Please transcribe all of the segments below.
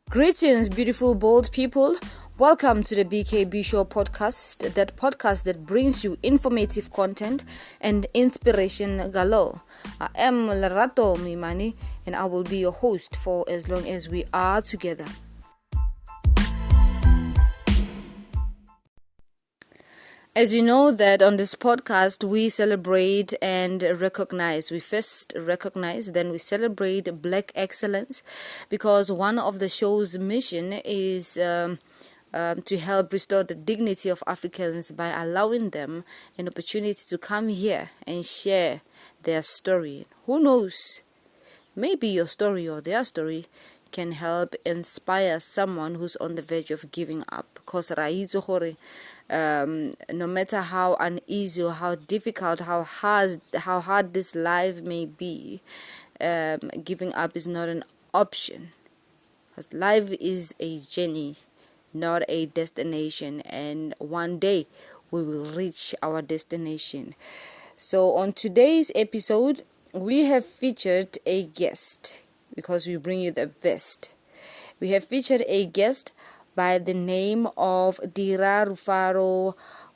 Greetings, beautiful, bold people. Welcome to the BKB Show podcast, that podcast that brings you informative content and inspiration galore. I am Lerato Mimani, and I will be your host for as long as we are together. As you know that on this podcast, we celebrate and recognize. We first recognize, then we celebrate Black excellence, because one of the show's mission is to help restore the dignity of Africans by allowing them an opportunity to come here and share their story. Who knows? Maybe your story or their story can help inspire someone who's on the verge of giving up. Because no matter how uneasy or how difficult, how hard this life may be, giving up is not an option. Because life is a journey, not a destination, and one day we will reach our destination. So on today's episode, we have featured a guest, because we bring you the best. We have featured a guest by the name of Dira Rufaro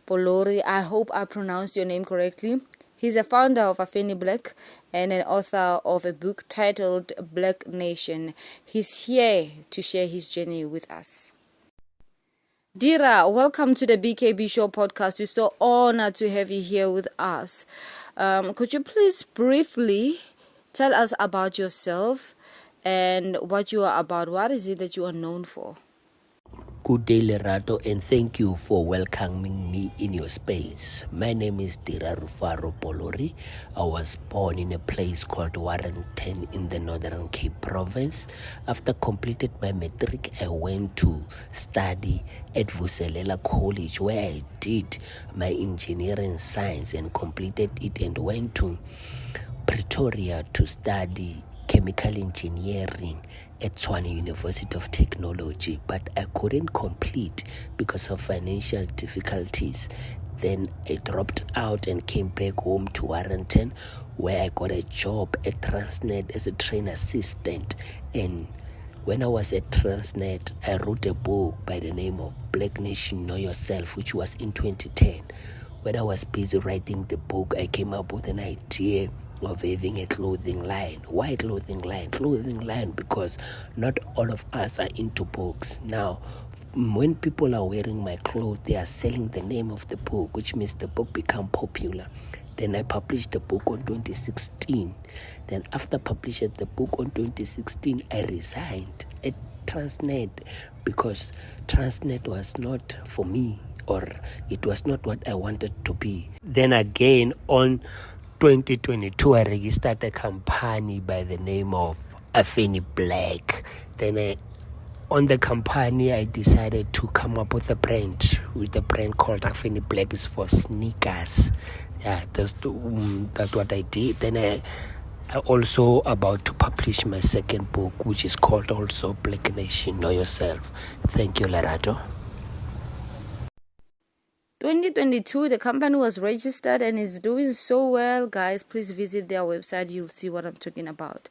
Polori. I hope I pronounced your name correctly. He's a founder of AFENI Black and an author of a book titled Black Nation. He's here to share his journey with us. Dira, welcome to the BKB Show podcast. We're so honored to have you here with us. Could you please briefly tell us about yourself and what you are about? What is it that you are known for? Good day, Lerato, and thank you for welcoming me in your space. My name is Dira Rufaro Polori. I was born in a place called Warrenton in the Northern Cape Province. After completed my matric, I went to study at Vuselela College, where I did my engineering science and completed it, and went to Pretoria to study chemical engineering at Tshwane University of Technology, but I couldn't complete because of financial difficulties. Then I dropped out and came back home to Warrenton, where I got a job at Transnet as a train assistant. And when I was at Transnet, I wrote a book by the name of Black Nation, Know Yourself, which was in 2010. When I was busy writing the book, I came up with an idea of having a clothing line. Why clothing line? Clothing line because not all of us are into books. Now, when people are wearing my clothes, they are selling the name of the book, which means the book become popular. Then I published the book on 2016. Then after publishing the book on 2016, I resigned at Transnet because Transnet was not for me, or it was not what I wanted to be. Then again on 2022, I registered a company by the name of AFENI Black. Then on the company, I decided to come up with a brand called AFENI Black. Is for sneakers. Yeah, that's what I did. Then I also about to publish my second book, which is called also Black Nation, Know Yourself. Thank you, Lerato. 2022, the company was registered and is doing so well. Guys, please visit their website. You'll see what I'm talking about.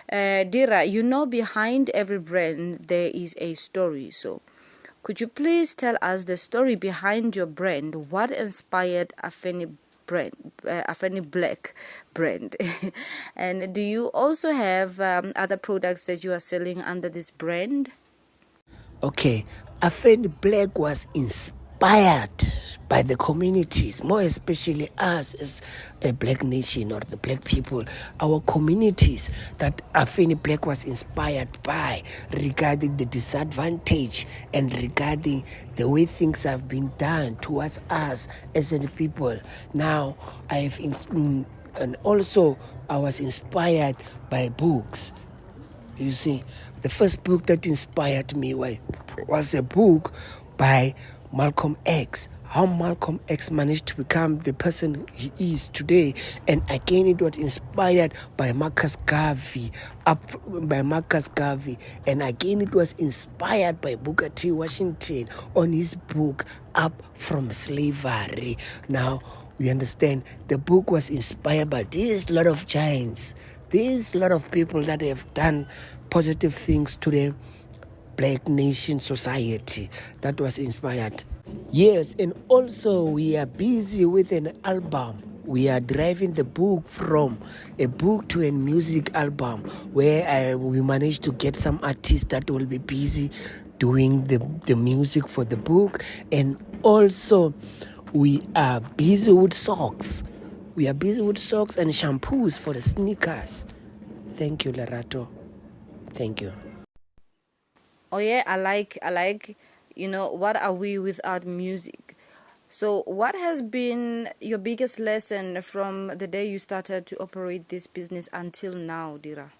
Dira, behind every brand, there is a story. So could you please tell us the story behind your brand? What inspired AFENI Black brand? And do you also have other products that you are selling under this brand? Okay, AFENI Black was inspired by the communities, more especially us as a Black nation or the Black people, our communities that AFENI Black was inspired by, regarding the disadvantage and regarding the way things have been done towards us as a people. Now, and also I was inspired by books. You see, the first book that inspired me was a book by Malcolm X, how Malcolm X managed to become the person he is today. And again, it was inspired by Marcus Garvey, and again it was inspired by Booker T. Washington on his book Up from Slavery. Now, we understand the book was inspired by this lot of giants, this lot of people that have done positive things to the Black Nation Society that was inspired. Yes, and also we are busy with an album. We are driving the book from a book to a music album where we managed to get some artists that will be busy doing the music for the book. And also we are busy with socks. We are busy with socks and shampoos for the sneakers. Thank you, Lerato. Thank you. Oh yeah, I like, what are we without music? So what has been your biggest lesson from the day you started to operate this business until now, Dira?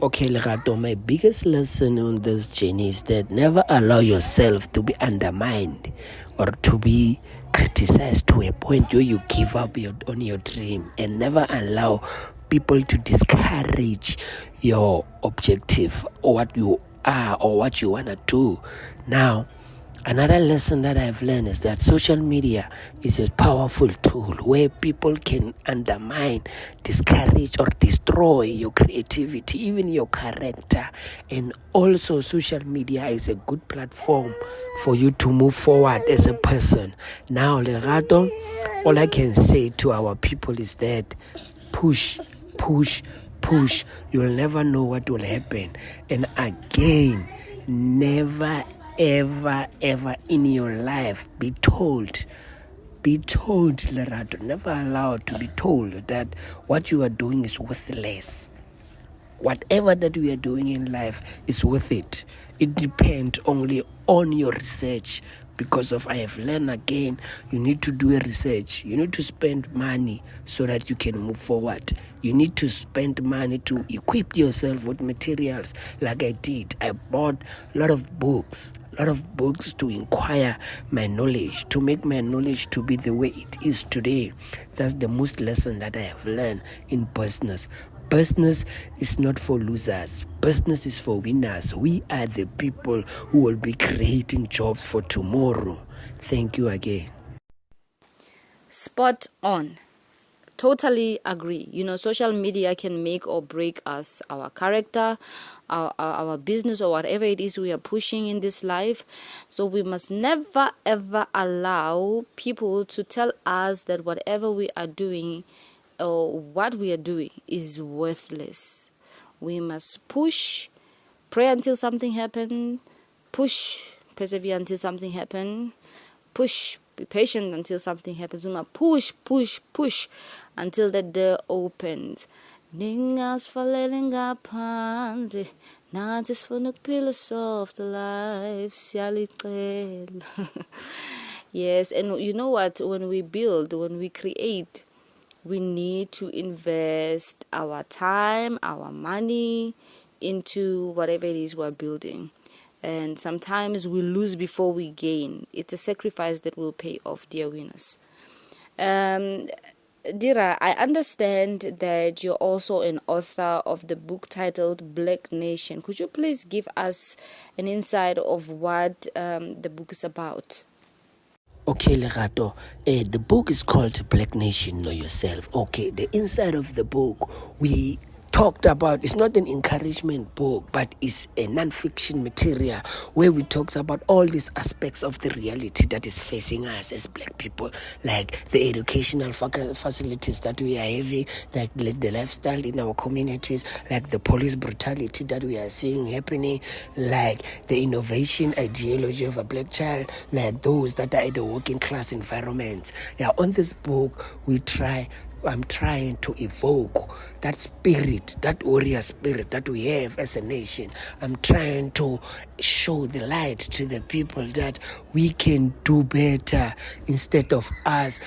Okay, Lerato, my biggest lesson on this journey is that never allow yourself to be undermined or to be criticized to a point where you give up on your dream, and never allow people to discourage your objective or what you are or what you want to do. Now, another lesson that I've learned is that social media is a powerful tool where people can undermine, discourage, or destroy your creativity, even your character. And also, social media is a good platform for you to move forward as a person. Now, Lerato, all I can say to our people is that push, push, push. You'll never know what will happen. And again, never ever in your life be told, Lerato, never allow to be told that what you are doing is worthless. Whatever that we are doing in life is worth it. It depends only on your research. Because I have learned again, you need to do a research. You need to spend money so that you can move forward. You need to spend money to equip yourself with materials like I did. I bought a lot of books to inquire my knowledge, to make my knowledge to be the way it is today. That's the most lesson that I have learned in business. Business is not for losers. Business is for winners. We are the people who will be creating jobs for tomorrow. Thank you again. Spot on. Totally agree. Social media can make or break us, our character, our business, or whatever it is we are pushing in this life. So we must never ever allow people to tell us that whatever we are doing or what we are doing is worthless. We must push, pray until something happens, push, persevere until something happens, push, be patient until something happens. We must push until the door opens. Ningasifalele ngaphandle nathi sifuna ukuphila soft life siyalicela. Yes, and you know what, when we create, we need to invest our time, our money into whatever it is we're building. And sometimes we lose before we gain. It's a sacrifice that will pay off, dear winners. Dira, I understand that you're also an author of the book titled Black Nation. Could you please give us an insight of what the book is about? Okay, Lerato, the book is called Black Nation, Know Yourself. Okay, the inside of the book, we talked about, it's not an encouragement book, but it's a non-fiction material where we talks about all these aspects of the reality that is facing us as Black people, like the educational facilities that we are having, like the lifestyle in our communities, like the police brutality that we are seeing happening, like the innovation ideology of a Black child, like those that are in the working class environments. Yeah, on this book, I'm trying to evoke that spirit, that warrior spirit that we have as a nation. I'm trying to show the light to the people that we can do better instead of us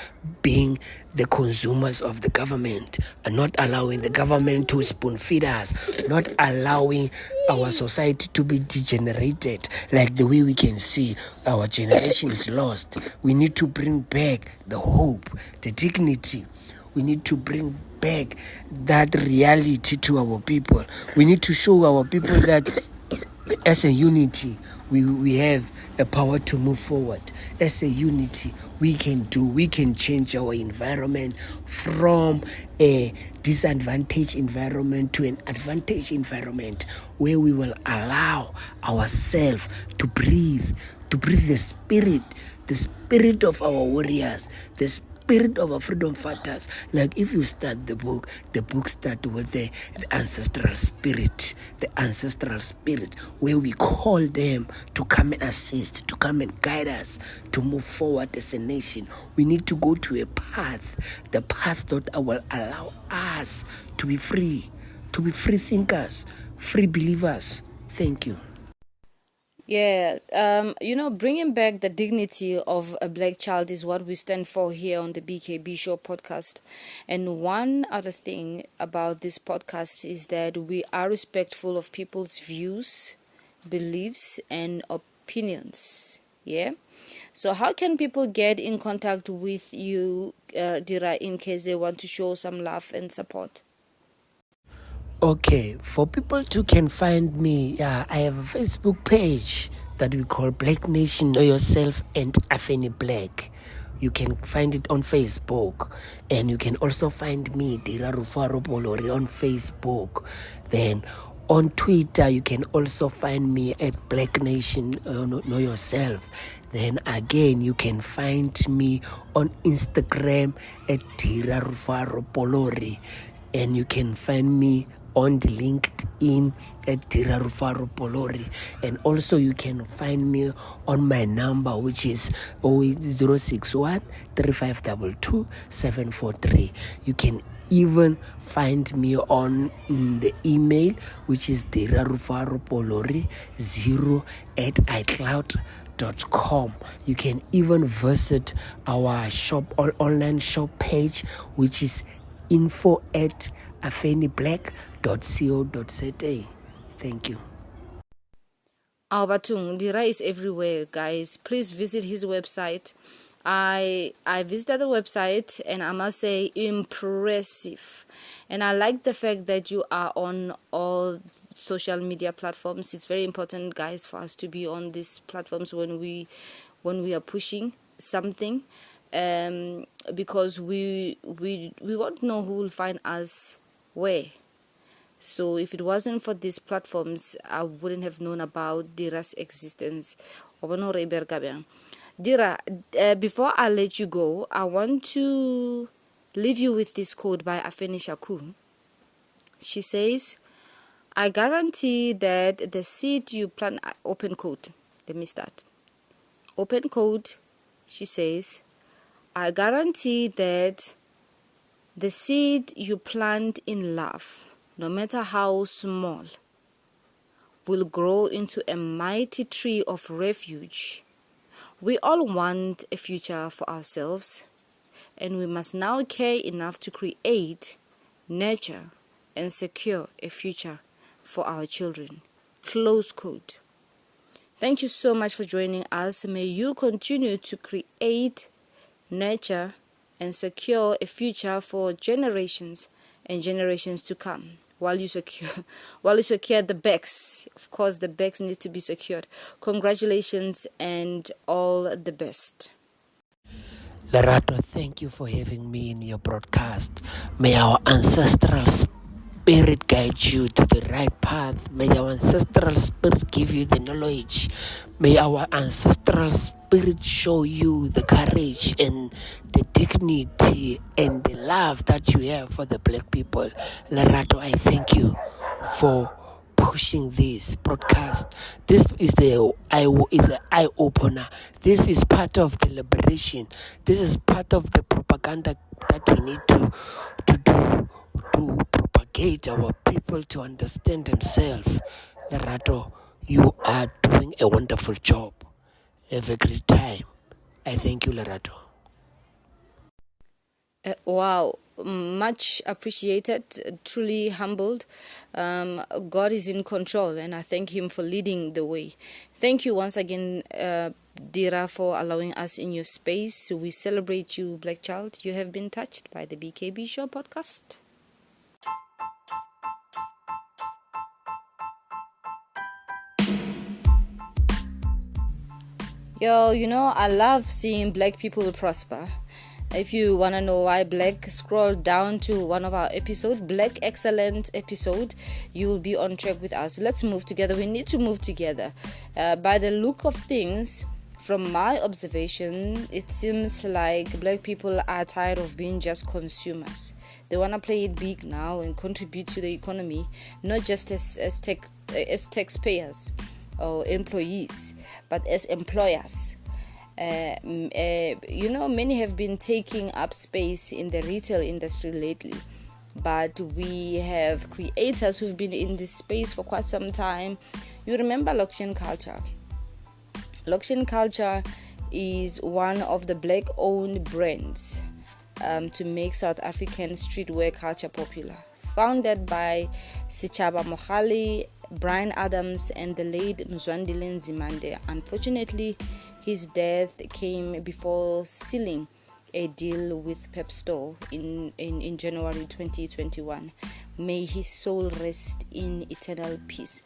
being the consumers of the government and not allowing the government to spoon feed us, not allowing our society to be degenerated like the way we can see our generation is lost. We need to bring back the hope, the dignity. We need to bring back that reality to our people. We need to show our people that as a unity, we have a power to move forward. As a unity, we can change our environment from a disadvantaged environment to an advantaged environment where we will allow ourselves to breathe the spirit of our warriors, the spirit of our freedom fighters. Like if you start the book starts with the ancestral spirit, where we call them to come and assist, to come and guide us to move forward as a nation. We need to go to a path, the path that will allow us to be free thinkers, free believers. Thank you. Yeah, bringing back the dignity of a black child is what we stand for here on the BKB Show podcast. And one other thing about this podcast is that we are respectful of people's views, beliefs, and opinions. Yeah. So how can people get in contact with you, Dira, in case they want to show some love and support? Okay, for people who can find me, I have a Facebook page that we call Black Nation Know Yourself and AFENI Black. You can find it on Facebook, and you can also find me, Dira Rufaro Polori, on Facebook. Then on Twitter, you can also find me at Black Nation Know Yourself. Then again, you can find me on Instagram at Dira Rufaro Polori, and you can find me on the LinkedIn at Dira Rufaro Polori, and also you can find me on my number, which is 061 3522 743. You can even find me on the email, which is dirarufaropolori0@icloud.com. You can even visit our shop or online shop page, which is info@afeniblack.co.za. Thank you. Albatung, Dira is everywhere, guys. Please visit his website. I visited the website and I must say impressive. And I like the fact that you are on all social media platforms. It's very important, guys, for us to be on these platforms when we are pushing something, because we won't know who will find us where. So if it wasn't for these platforms, I wouldn't have known about Dira's existence. Dira, before I let you go, I want to leave you with this quote by Afeni Shakur. She says, I guarantee that the seed you plant, open quote, let me start. Open quote, she says, I guarantee that the seed you plant in love, no matter how small, will grow into a mighty tree of refuge. We all want a future for ourselves, and we must now care enough to create, nurture, and secure a future for our children. Close quote. Thank you so much for joining us. May you continue to create, nurture, and secure a future for generations and generations to come. While you secure the backs, of course, the backs need to be secured. Congratulations and all the best. Lerato, thank you for having me in your broadcast. May our ancestral spirit guide you to the right path. May our ancestral spirit give you the knowledge. May our ancestral spirit show you the courage and the dignity and the love that you have for the black people. Lerato, I thank you for pushing this broadcast. This is an eye opener. This is part of the liberation. This is part of the propaganda that we need to do to propagate our people to understand themselves. Lerato, you are doing a wonderful job. Have a great time. I thank you, Lerato. Wow, much appreciated, truly humbled. God is in control, and I thank Him for leading the way. Thank you once again, Dira, for allowing us in your space. We celebrate you, Black Child. You have been touched by the BKB Show podcast. Yo, I love seeing black people prosper. If you want to know why black, scroll down to one of our episodes, Black Excellent episode. You will be on track with us. Let's move together. We need to move together. By the look of things, from my observation, it seems like black people are tired of being just consumers. They want to play it big now and contribute to the economy, not just as taxpayers or employees, but as employers. Many have been taking up space in the retail industry lately, but we have creators who've been in this space for quite some time. You remember Lokshin culture? Lokshin culture is one of the black-owned brands to make South African streetwear culture popular. Founded by Sichaba Mohali, Brian Adams, and the late Mzwandile Nzimande. Unfortunately, his death came before sealing a deal with Pep Store in January 2021. May his soul rest in eternal peace.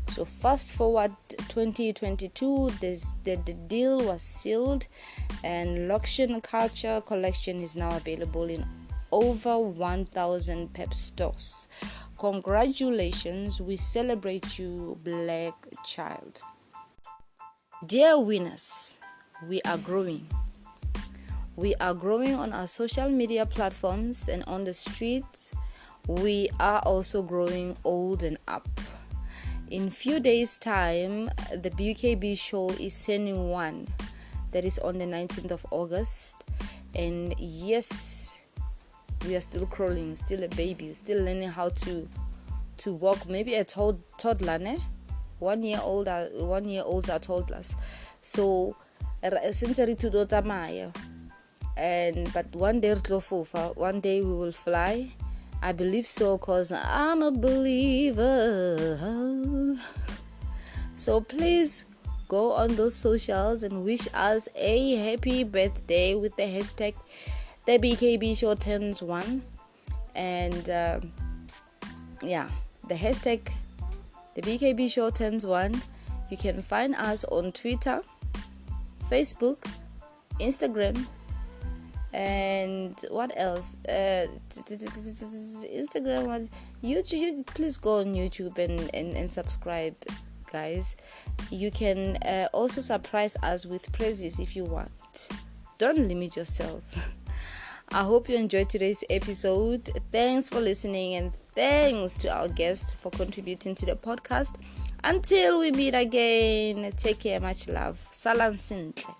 So fast forward 2022, the deal was sealed, and Lokshin Culture Collection is now available in over 1,000 Pep stores. Congratulations, we celebrate you, black child. Dear winners, we are growing. We are growing on our social media platforms and on the streets. We are also growing old and up. In few days' time, the BKB show is turning 1. That is on the 19th of August. And yes, we are still crawling, still a baby, still learning how to walk. Maybe a toddler, ne? 1 year olds are toddlers. So since but one day we will fly. I believe so, cause I'm a believer. So please go on those socials and wish us a happy birthday with the hashtag the BKB show turns 1. And the hashtag the BKB show turns 1. You can find us on Twitter, Facebook, Instagram, and what else? Instagram, YouTube. Please go on YouTube and subscribe, guys. You can also surprise us with praises if you want. Don't limit yourselves. I hope you enjoyed today's episode. Thanks for listening, and thanks to our guest for contributing to the podcast. Until we meet again, take care, much love. Salam Sintle.